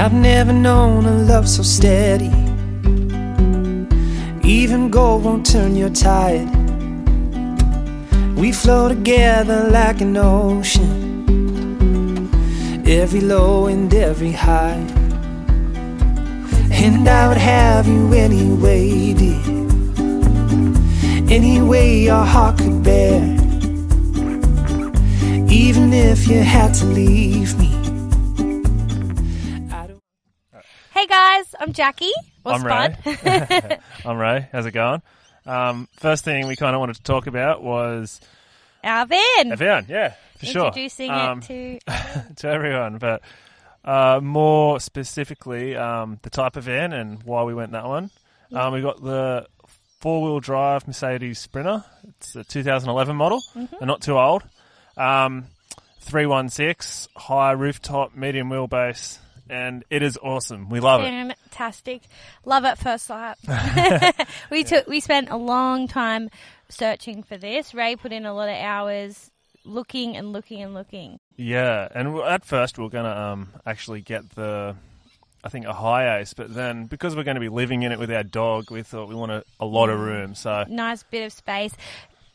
I've never known a love so steady. Even gold won't turn your tide. We flow together like an ocean, every low and every high. And I would have you anyway, dear, any way your heart could bear. Even if you had to leave me. Hey guys, I'm Jackie. I'm Ray. I'm Ray. How's it going? First thing we kind of wanted to talk about was Our van. our van. Yeah, for sure. Introducing it to to everyone, but more specifically, the type of van and why we went that one. We got the four-wheel drive Mercedes Sprinter. It's a 2011 model, and not too old. 316, high rooftop, medium wheelbase, and it is awesome. We love it. Fantastic. Love at first sight. We spent a long time searching for this. Ray put in a lot of hours looking and looking and looking. Yeah, and at first we were going to actually get a Hi-Ace, but then because we're going to be living in it with our dog, we thought we wanted a lot of room. So Nice bit of space.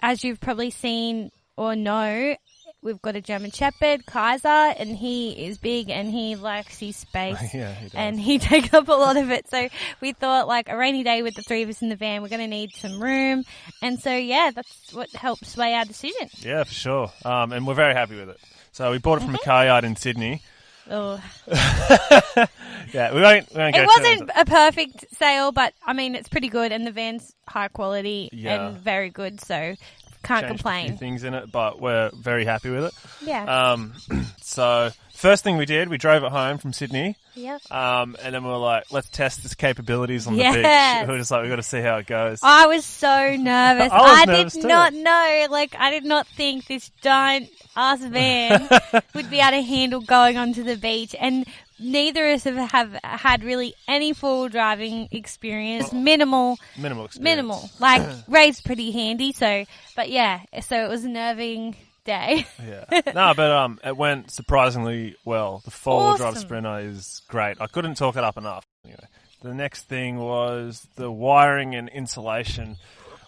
As you've probably seen or know, we've got a German Shepherd, Kaiser, and he is big and he likes his space. yeah, he does. And he takes up a lot of it. So we thought, like, a rainy day with the three of us in the van, we're going to need some room. And so, yeah, that's what helped sway our decision. Yeah, for sure. And we're very happy with it. So we bought it from a car yard in Sydney. Oh. Yeah, we won't go It wasn't a perfect sale, but, I mean, it's pretty good. And the van's high quality and very good. So can't changed complain. a few things in it, but we're very happy with it. Yeah. So first thing we did, we drove it home from Sydney. Yep. And then we were like, let's test its capabilities on the Yes. beach. We were just like, we've got to see how it goes. I was so nervous. I was I nervous did too. not know. Like, I did not think this giant ass van would be able to handle going onto the beach. And neither of us have had really any four-wheel driving experience. Minimal. Experience. Like, Ray's pretty handy. So, but yeah. So it was a nerving day. Yeah. No, but it went surprisingly well. The four-wheel drive Awesome. Sprinter is great. I couldn't talk it up enough. Anyway, the next thing was the wiring and insulation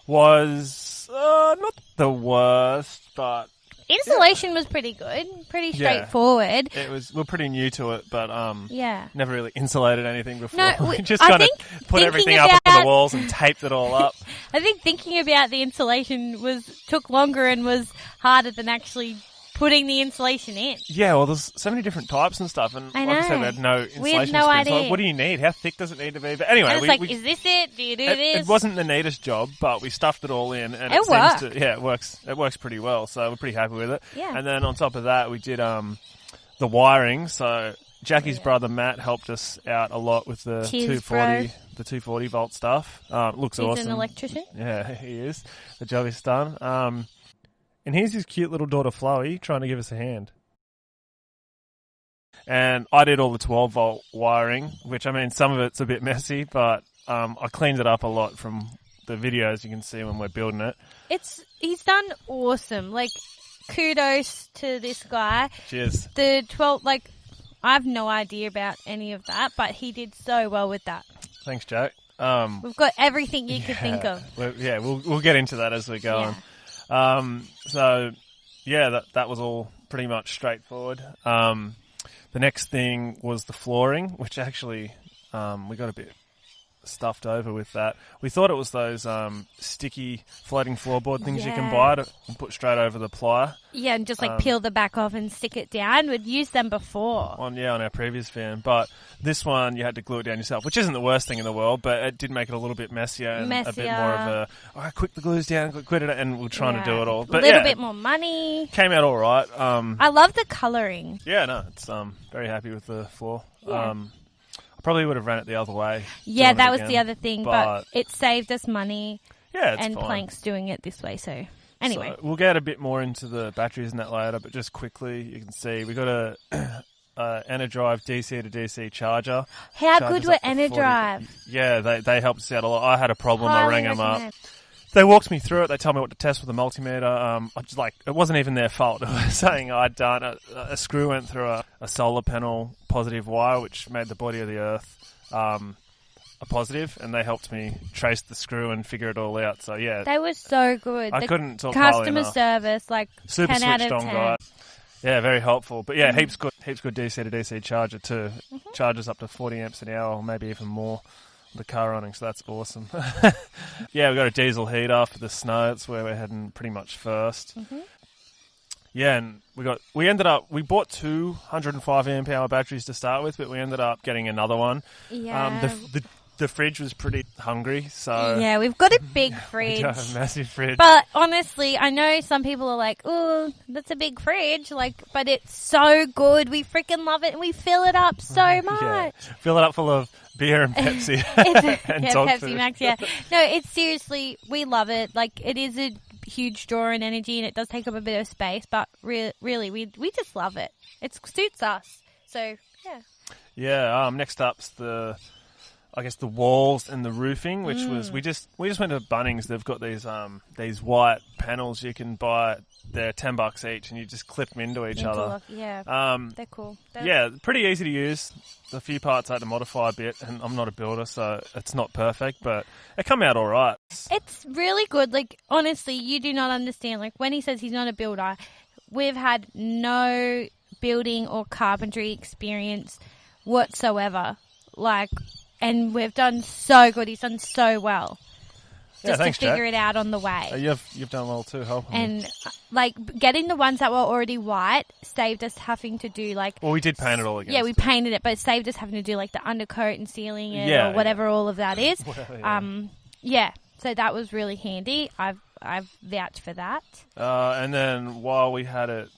was not the worst, but Insulation was pretty good. Pretty Yeah. straightforward. we're pretty new to it, but Yeah. never really insulated anything before. No, we just I kind of think put thinking everything up on about- the walls and taped it all up. I think thinking about the insulation took longer and was harder than actually putting the insulation in. Yeah, well, there's so many different types and stuff, and I like I said, know. we had no insulation We had no experience. idea. Like, what do you need? How thick does it need to be? But anyway, And it's like, is this it? Do you do this? it wasn't the neatest job, but we stuffed it all in, and It seems worked. to, yeah, it works. It works pretty well, so we're pretty happy with it. Yeah. And then on top of that, we did the wiring. So Jackie's brother Matt helped us out a lot with the Cheers, 240, the 240 volt stuff. Looks He's awesome. an electrician. Yeah, he is. The job is done. And here's his cute little daughter Chloe trying to give us a hand. And I did all the 12 volt wiring, which, I mean, some of it's a bit messy, but I cleaned it up a lot from the videos you can see when we're building it. He's done awesome. Like, kudos to this guy. Cheers. The 12, like, I have no idea about any of that, but he did so well with that. Thanks, Jack. We've got everything you could think of. We'll get into that as we go on. So, yeah, that was all pretty much straightforward. The next thing was the flooring, which actually we got a bit stuffed over with that. We thought it was those sticky floating floorboard things you can buy and put straight over the ply. Yeah, and just like peel the back off and stick it down. We'd used them before. On our previous van, but this one you had to glue it down yourself, which isn't the worst thing in the world, but it did make it a little bit messier and a bit more of a, all right, quick the glue's down, quit it, and we're trying to do it all. But a little bit more money. Came out all right. I love the colouring. Yeah, no, it's very happy with the floor. Yeah. I probably would have ran it the other way. Yeah, doing that it was again, the other thing, but it saved us money. Yeah, it's and fine. Plank's doing it this way, so anyway. So we'll get a bit more into the batteries and that later, but just quickly, you can see we got a Enerdrive DC to DC charger. How Charges good were up to 40. Enerdrive? Yeah, they helped us out a lot. I had a problem. I Highly rang them up. recommend. they walked me through it. They told me what to test with the multimeter. I just it wasn't even their fault. It was saying I'd done a screw went through a solar panel positive wire, which made the body of the Earth a positive, and they helped me trace the screw and figure it all out. So yeah, They were so good. I The couldn't talk highly customer enough. service, like Super 10 out switched of on 10. guy. Yeah, very helpful. But yeah, heaps good DC to DC charger too. Charges up to 40 amps an hour, or maybe even more. The car running, so that's awesome. Yeah, we got a diesel heater for the snow. That's where we're heading pretty much first. Yeah, and we bought 205 amp hour batteries to start with, but we ended up getting another one. Yeah. The fridge was pretty hungry, so Yeah, we've got a big we fridge. got a massive fridge. But honestly, I know some people are like, "Oh, that's a big fridge," but it's so good. We freaking love it, and we fill it up so much. Yeah. Fill it up full of beer and Pepsi and Yeah, dog Pepsi food. Max. Yeah, no, it's seriously, we love it. Like, it is a huge draw in energy, and it does take up a bit of space. But really, we just love it. It suits us. So yeah. Yeah. Next up's the walls and the roofing, which was we just went to Bunnings. They've got these white panels you can buy. They're $10 each, and you just clip them into each other. Yeah, they're cool. Yeah, pretty easy to use. A few parts I had to modify a bit, and I'm not a builder, so it's not perfect, but it come out all right. It's really good. Like, honestly, you do not understand. Like, when he says he's not a builder, we've had no building or carpentry experience whatsoever. Like, and we've done so good. He's done so well. Yeah, Just thanks, to figure Jack. it out on the way. You've done well too, helping me. And, like, getting the ones that were already white saved us having to do, like... Well, we did paint it all again. Yeah, we painted it, but it saved us having to do, like, the undercoat and sealing it Yeah, or whatever all of that is. Whatever, yeah. Yeah, so that was really handy. I've vouched for that. And then while we had it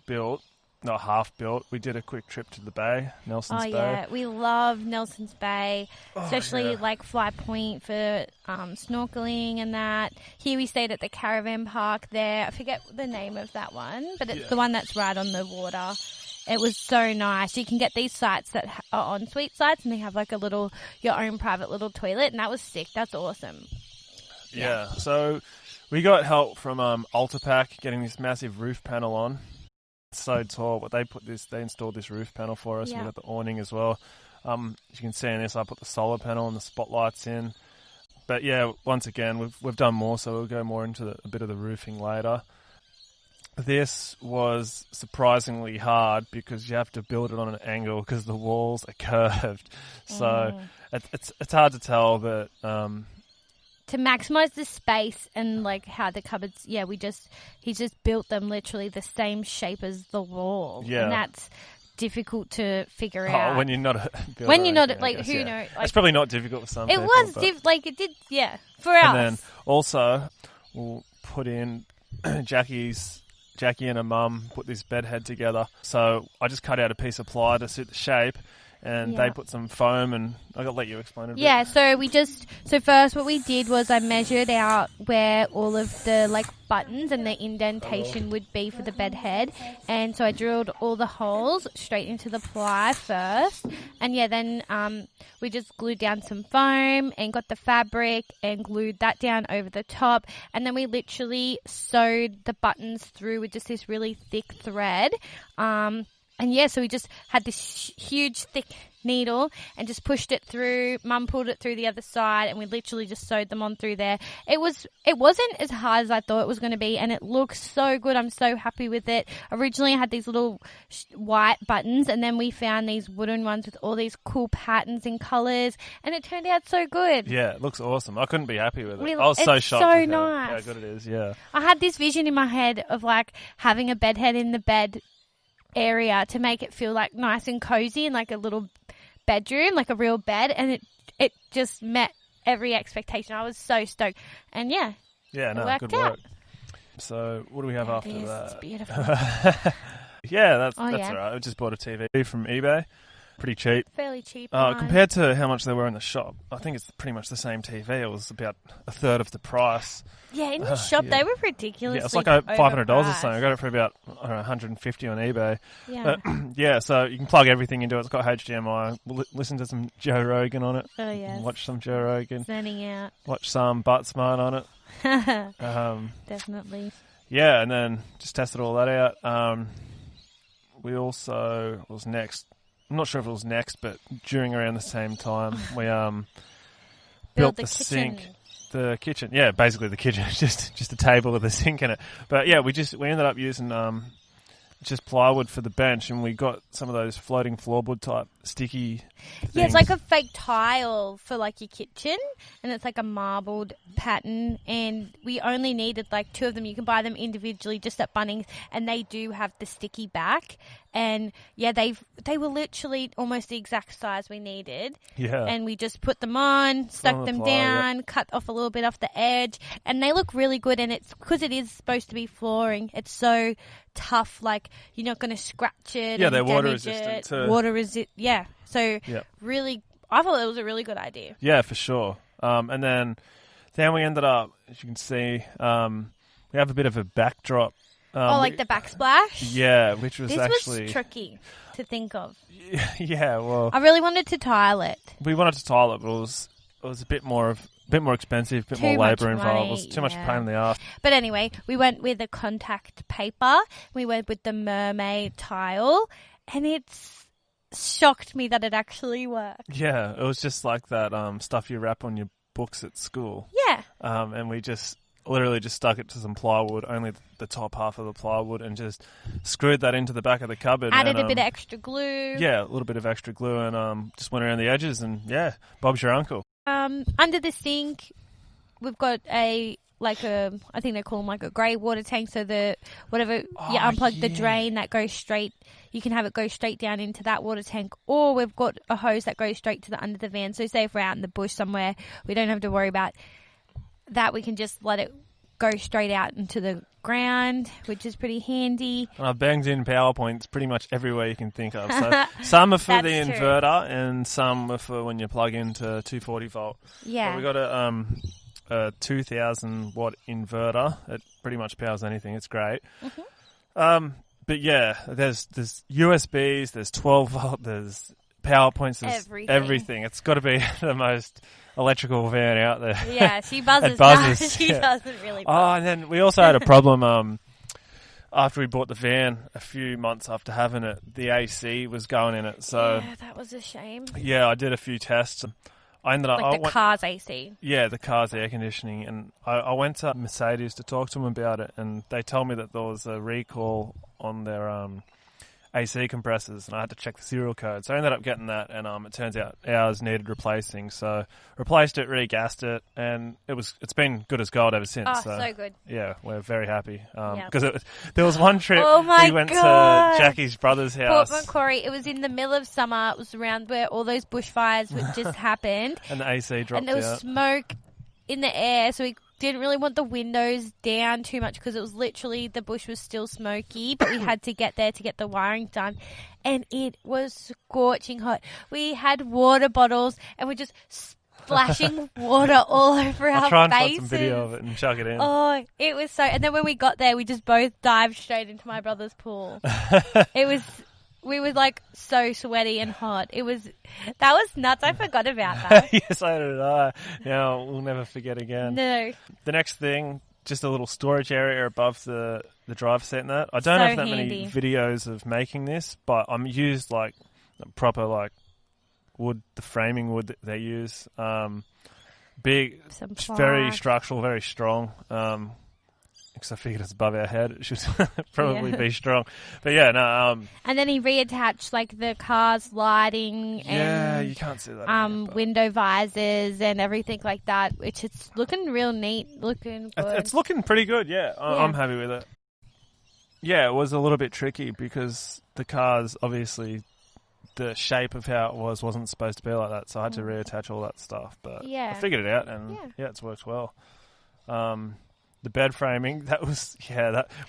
built, not half built, we did a quick trip to the bay, Nelson's Bay. Yeah, we love Nelson's Bay, especially like Fly Point for snorkeling and that. Here we stayed at the caravan park there. I forget the name of that one, but it's the one that's right on the water. It was so nice. You can get these sites that are ensuite sites, and they have like your own private little toilet, and that was sick. That's awesome. Yeah, so we got help from Ultrapack getting this massive roof panel on. It's so tall, but they installed this roof panel for us. Yeah. We got the awning as well. As you can see in this, I put the solar panel and the spotlights in. But yeah, once again, we've done more, so we'll go more into a bit of the roofing later. This was surprisingly hard because you have to build it on an angle because the walls are curved. So it's hard to tell, but to maximize the space and like how the cupboards, he just built them literally the same shape as the wall. Yeah. And that's difficult to figure out. when you're not a builder. When you're not, I like, guess, who yeah. knows? It's Like, probably not difficult for some it people. was, but- it did, for us. And then also, we'll put in Jackie and her mum put this bed head together. So I just cut out a piece of ply to suit the shape, and Yeah. they put some foam, and I got to let you explain it a bit. Yeah, so first what we did was I measured out where all of the like buttons and the indentation would be for the bed head, and so I drilled all the holes straight into the ply first, and then we just glued down some foam and got the fabric and glued that down over the top, and then we literally sewed the buttons through with just this really thick thread. So we just had this huge, thick needle and just pushed it through. Mum pulled it through the other side, and we literally just sewed them on through there. It wasn't as hard as I thought it was going to be, and it looks so good. I'm so happy with it. Originally, I had these little white buttons, and then we found these wooden ones with all these cool patterns and colours, and it turned out so good. Yeah, it looks awesome. I couldn't be happy with it. Really- I was so it's shocked so with how nice. good it is. Yeah. I had this vision in my head of like having a bed head in the bed area to make it feel like nice and cozy and like a little bedroom, like a real bed, and it just met every expectation. I was so stoked, and Yeah, it no, worked good out. work. So what do we have after It's that? beautiful. Yeah, that's yeah. all right. I just bought a TV from eBay. pretty cheap. Fairly cheap. Nice. Compared to how much they were in the shop, I think it's pretty much the same TV. It was about a third of the price. Yeah, in the shop yeah. they were ridiculously Yeah, it's like $500 or overpriced. something. I got it for about $150 on eBay. Yeah. Yeah, so you can plug everything into it. It's got HDMI. Listen to some Joe Rogan on it. Oh, yes. Watch some Joe Rogan. Sending out. Watch some Butt Smart on it. Definitely. Yeah, and then just tested all that out. We also, what was next? I'm not sure if it was next, but during around the same time, we built the sink. The kitchen, yeah, basically the kitchen, just a table with a sink in it. But yeah, we ended up using just plywood for the bench, and we got some of those floating floorboard type sticky things. Yeah, it's like a fake tile for like your kitchen, and it's like a marbled pattern, and we only needed like 2 of them. You can buy them individually just at Bunnings, and they do have the sticky back. And yeah, they were literally almost the exact size we needed. Yeah. And we just put them on, stuck On the them ply, down, cut off a little bit off the edge, and they look really good. And it's because it is supposed to be flooring. It's so tough, like you're not going to scratch it. Yeah, and they're water damage resistant it. too. Water resistant. Yeah. So Yep. really, I thought it was a really good idea. Yeah, for sure. And then we ended up, as you can see, we have a bit of a backdrop. Like the backsplash? Yeah, which was This actually was tricky to think of. Yeah, well, I really wanted to tile it. we wanted to tile it, but it was a bit more expensive, a bit Too more much labour involved. money, It was too much yeah. pain in the ass. But anyway, we went with the contact paper. We went with the mermaid tile, and it's shocked me that it actually worked. Yeah, it was just like that stuff you wrap on your books at school. Yeah. And we just literally just stuck it to some plywood, only the top half of the plywood, and just screwed that into the back of the cupboard. Added and, a bit of extra glue. Yeah, a little bit of extra glue, and just went around the edges, and yeah, Bob's your uncle. Under the sink, we've got I think they call them like a grey water tank. So you unplug the drain, that goes straight. You can have it go straight down into that water tank, or we've got a hose that goes straight to the under the van. So say if we're out in the bush somewhere, we don't have to worry about that. We can just let it go straight out into the ground, which is pretty handy. And I've banged in PowerPoints pretty much everywhere you can think of. So some are for the That's true. inverter, and some are for when you plug into 240 volt. Yeah. But we got a 2,000 watt inverter. It pretty much powers anything. It's great. Mm-hmm. But yeah, there's USBs, there's 12 volt, there's PowerPoints, there's everything. It's got to be the most electrical van out there. Yeah, she buzzes. It buzzes, No, she yeah. doesn't really buzz. Oh, and then we also had a problem after we bought the van, a few months after having it, the AC was going in it. So Yeah, that was a shame. yeah, I did a few tests. I ended up Like the car's AC. yeah, the car's air conditioning, and I went to Mercedes to talk to them about it, and they told me that there was a recall on their AC compressors, and I had to check the serial code. So I ended up getting that, and it turns out ours needed replacing. So replaced it, regassed it, and it's been good as gold ever since. Oh, so good. Yeah, we're very happy. Yeah. Because there was one trip Oh my we went God. to Jackie's brother's Port house, Macquarie, it was in the middle of summer. It was around where all those bushfires would just happened. and the AC dropped And there was out. smoke in the air, so we didn't really want the windows down too much because it was literally, the bush was still smoky, but we had to get there to get the wiring done. And it was scorching hot. We had water bottles and we're just splashing water all over our I'll try and faces. find some video of it and chuck it in. Oh, it was so... And then when we got there, we just both dived straight into my brother's pool. We were like so sweaty and hot. That was nuts. I forgot about that. Yes, so did I. Yeah, we'll never forget again. No. The next thing, just a little storage area above the driver's seat and that. I don't So have that handy. many videos of making this, but I'm used like proper like wood, the framing wood that they use. Big, Some very plaque. structural, very strong. Because I figured it's above our head, it should probably Yeah. be strong. But yeah, no. And then he reattached like the car's lighting Yeah, and you can't see that. in here, but- window visors and everything like that, which it's looking real neat, looking good. It's looking pretty good, yeah. Yeah. I'm happy with it. Yeah, it was a little bit tricky because the car's obviously the shape of how it wasn't supposed to be like that, so I had to reattach all that stuff. But Yeah. I figured it out, and Yeah. it's worked well. the bed framing, that was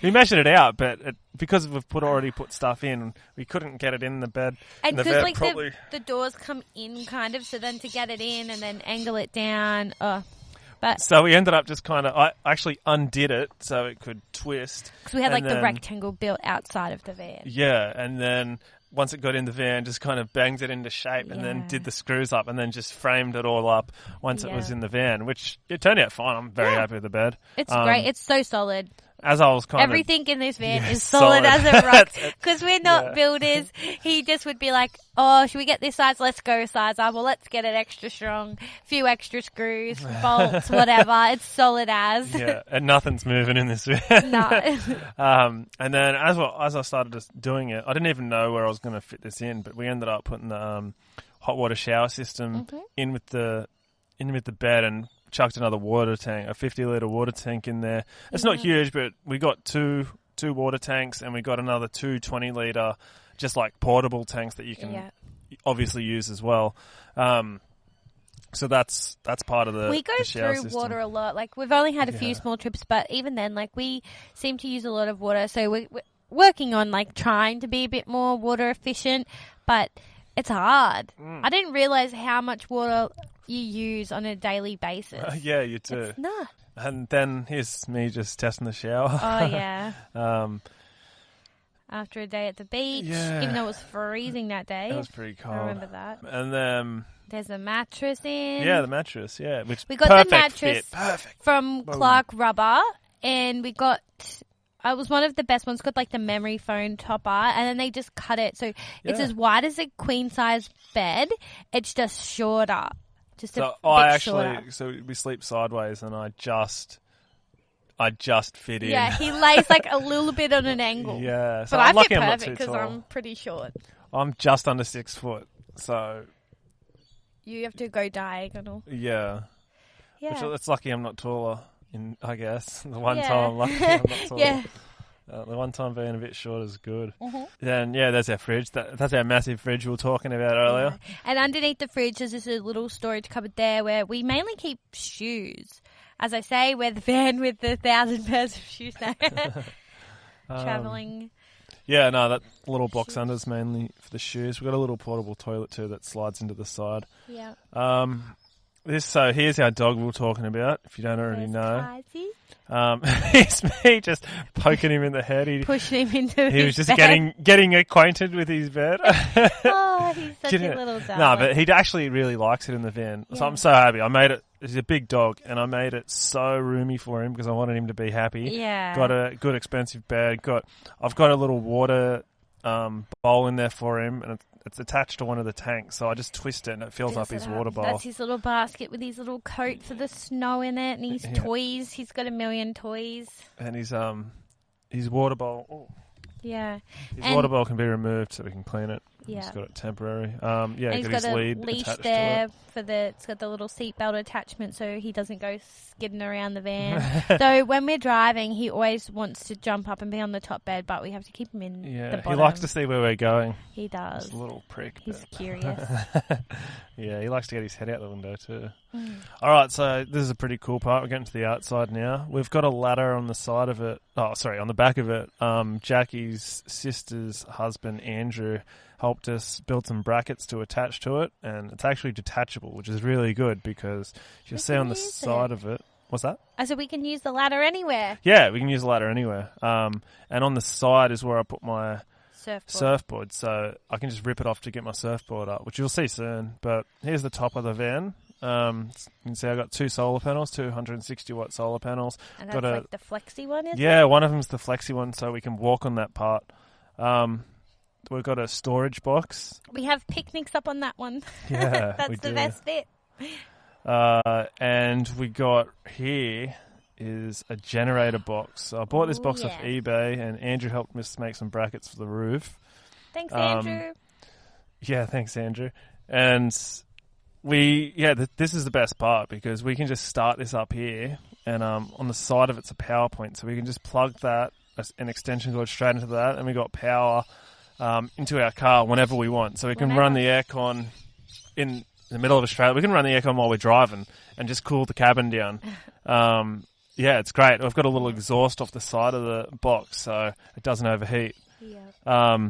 we measured it out, but because we've already put stuff in, we couldn't get it in the bed. And the because bed properly. the doors come in kind of, so then to get it in and then angle it down, but So we ended up just kind of, I actually undid it so it could twist. because we had and the then- rectangle built outside of the van. Yeah, and then once it got in the van, just kind of banged it into shape and then Yeah. did the screws up and then just framed it all up once it was Yeah. in the van, which it turned out fine. I'm very happy with the bed. It's great. It's so solid. As I was kind Everything in this van Yeah, is solid solid. as a rock. That's it. Because we're not Yeah. builders. He just would be like, oh, should we get this size? Let's go size up. Well, let's get it extra strong. Few extra screws, bolts, whatever. It's solid as. yeah, and nothing's moving in this van. No. And then as I started just doing it, I didn't even know where I was going to fit this in, but we ended up putting the hot water shower system in with the bed and chucked another water tank, a 50-litre water tank in there. It's not huge, but we got two water tanks and we got another 2 20-litre just like portable tanks that you can obviously use as well. So that's part of the We go the shower through system. water a lot. Like, we've only had a few Yeah. small trips, but even then, like, we seem to use a lot of water. So we're working on, like, trying to be a bit more water efficient, but it's hard. I didn't realize how much water you use on a daily basis. Yeah, you do. It's not. And then here's me just testing the shower. Oh, yeah. Um, After a day at the beach, Yeah. even though it was freezing that day. it was pretty cold. I remember that. And then, There's a mattress in. the mattress, which We got the perfect mattress fit, perfect. from Clark Rubber, and we got. It was one of the best ones. Got like the memory foam topper, and then they just cut it so it's Yeah. as wide as a queen size bed. It's just shorter, just So a bit shorter. so we sleep sideways, and I just fit in. Yeah, he lays like a little bit on an angle. Yeah, so but I'm I lucky fit I'm not perfect too because tall. I'm pretty short. I'm just under 6 foot, so You have to go diagonal. yeah. Yeah. Which it's lucky I'm not taller. I guess the one Yeah. time I'm lucky I'm not taller. Yeah. The one time being a bit short is good. Mm-hmm. Then there's our fridge. That's our massive fridge we were talking about earlier. And underneath the fridge, there's just a little storage cupboard there where we mainly keep shoes. As I say, we're the van with the 1,000 pairs of shoes now. Traveling. Yeah, no, that little box under's mainly for the shoes. We've got a little portable toilet too that slides into the side. Yeah. Here's our dog we were talking about, if you don't already know. Kazi. It's me just poking him in the head. Pushing him into He his was just bed. getting acquainted with his bed. Oh, he's such Kidding a it. little dog. No, but he actually really likes it in the van. So Yeah. I'm so happy. I made it. He's a big dog, and I made it so roomy for him because I wanted him to be happy. Yeah. Got a good expensive bed. I've got a little water bowl in there for him, and it's attached to one of the tanks. So I just twist it, and it fills up his water bowl. That's his little basket with his little coat for the snow in it, and his toys. He's got a million toys. And his water bowl. Oh, Yeah. his And- water bowl can be removed so we can clean it. Yeah. He's got it temporary. And he's got his got a lead leash attached there to for it's got the little seatbelt attachment so he doesn't go skidding around the van. So when we're driving, he always wants to jump up and be on the top bed, but we have to keep him in it. the Yeah, bottom. he likes to see where we're going. He does. He's a little prick. He's but- curious. Yeah, he likes to get his head out the window too. Mm. All right, so this is a pretty cool part. We're getting to the outside now. We've got a ladder on the side of it. Oh, sorry, on the back of it. Jackie's sister's husband, Andrew, helped us build some brackets to attach to it, and it's actually detachable, which is really good because you'll see on the use side it. of it. What's that? I said we can use the ladder anywhere. Yeah, we can use the ladder anywhere. And on the side is where I put my surfboard, so I can just rip it off to get my surfboard up, which you'll see soon. But here's the top of the van. You can see I got 2 solar panels, 260-watt solar panels. And that's like the flexi one, is it? Yeah, one of them's the flexi one, so we can walk on that part. We've got a storage box. We have picnics up on that one. Yeah, That's we the do. best bit. And we got here is a generator box. So I bought this box off yeah. eBay, and Andrew helped us make some brackets for the roof. Thanks, Andrew. Yeah, thanks, Andrew. And this is the best part because we can just start this up here, and on the side of it's a power point, so we can just plug that an extension cord straight into that, and we got power into our car whenever we want. So we can run the aircon in the middle of Australia. We can run the aircon while we're driving and just cool the cabin down. yeah, it's great. We've got a little exhaust off the side of the box, so it doesn't overheat. Yeah.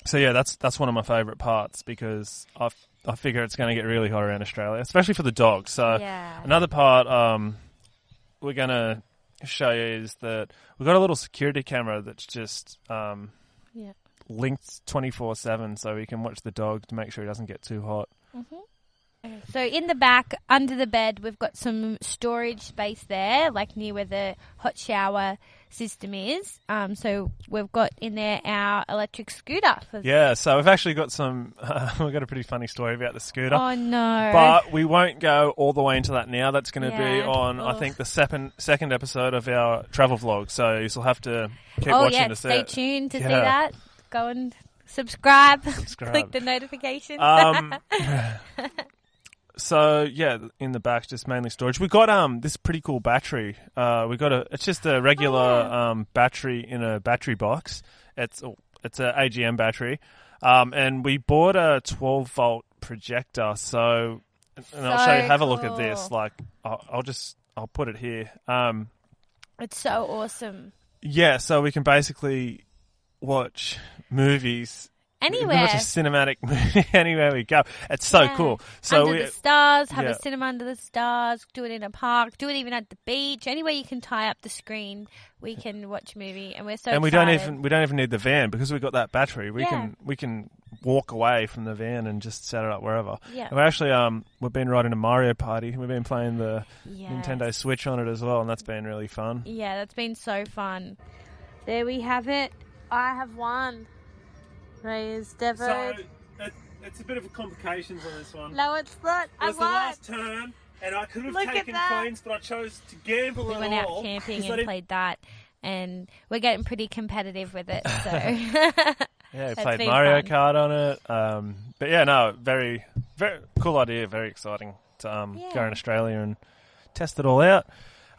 So yeah, that's one of my favourite parts because I figure it's going to get really hot around Australia, especially for the dogs. So Yeah. another part we're going to show you is that we've got a little security camera that's just Yeah. linked 24/7, so we can watch the dog to make sure he doesn't get too hot. So in the back, under the bed, we've got some storage space there, like near where the hot shower system is. So we've got in there our electric scooter. Yeah, so we've actually got we've got a pretty funny story about the scooter. Oh no! But we won't go all the way into that now. That's going to be Yeah. on, I Ugh. think, the second episode of our travel vlog. So you'll have to keep watching to see stay it. tuned to see Yeah. that. Go and subscribe. Subscribe. Click the notification. So yeah, in the back, just mainly storage. We got this pretty cool battery. We got it's just a regular battery in a battery box. It's a AGM battery, and we bought a 12-volt projector. So, and I'll show you. Have a look at this. cool. Like, I'll put it here. It's so awesome. Yeah, so we can basically watch movies. We can Anywhere. watch a cinematic movie anywhere we go. It's so Yeah. cool. So under the stars, have yeah. a cinema under the stars, do it in a park, do it even at the beach. Anywhere you can tie up the screen, we can watch a movie, and we're so and excited. we don't even need the van because we've got that battery. We Yeah. can walk away from the van and just set it up wherever. Yeah. And we're actually we've been riding a Mario Party. We've been playing the Yes. Nintendo Switch on it as well, and that's been really fun. Yeah, that's been so fun. There we have it. I have won. Raise Devo. it's a bit of complications on this one. No, it's not. I won. turn, and I could have Look at that. but I chose to gamble We went out camping and played that, and we're getting pretty competitive with it. So Yeah, we It's played been Mario fun. Kart on it. But yeah, no, very, very cool idea. Very exciting to go in Australia and test it all out.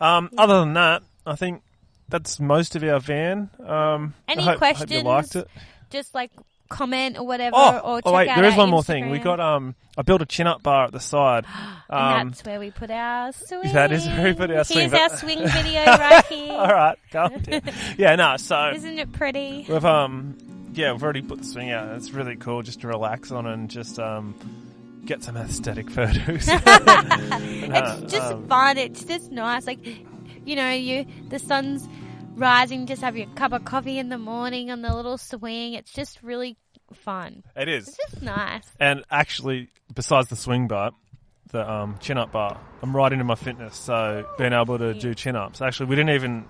Other than that, I think that's most of our van. Any I hope you questions? liked it. just like comment or whatever, or check wait, out there is our one more thing. We Instagram. got I built a chin-up bar at the side. And that's where we put our swing. That is where we put our swing, Here's but- our swing video right here. All right, calm down. Yeah, no. So Isn't it pretty? we've we've already put the swing out. It's really cool just to relax on and just get some aesthetic photos. It's just fun. It's just nice. Like, you know, the sun's rising, just have your cup of coffee in the morning on the little swing. It's just really fun. It is. It's just nice. And actually, besides the swing bar, the chin-up bar, I'm right into my fitness, so being able to do chin-ups. Actually, we didn't even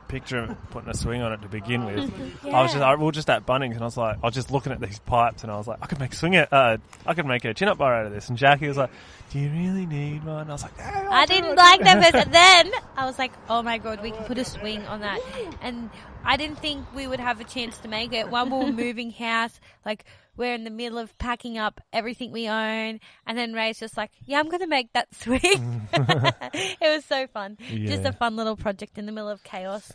picture putting a swing on it to begin with. We were just at Bunnings, and I was just looking at these pipes, and I was like, I could make a chin-up bar out of this. And Jackie was like, do you really need one? And I was like, yeah, I didn't like that, but then I was like, oh my god, we can put a swing on that. And I didn't think we would have a chance to make it. While we were moving house, like, we're in the middle of packing up everything we own, and then Ray's just like, yeah, I'm going to make that swing. It was so fun. Just Yeah. a fun little project in the middle of chaos.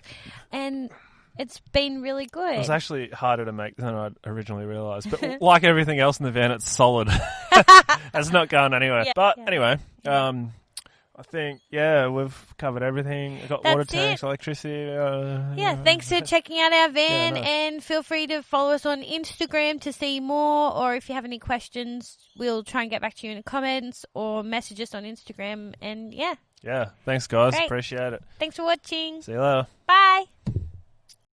And it's been really good. It was actually harder to make than I originally realised. But like everything else in the van, it's solid. It's not going anywhere. Yeah, But yeah. anyway, I think, we've covered everything. We've got That's water tanks, it. electricity. Yeah, thanks for checking out our van, Yeah, no. and feel free to follow us on Instagram to see more, or if you have any questions, we'll try and get back to you in the comments or message us on Instagram. And yeah, Yeah, thanks, guys. Great. Appreciate it. thanks for watching. See you later. Bye.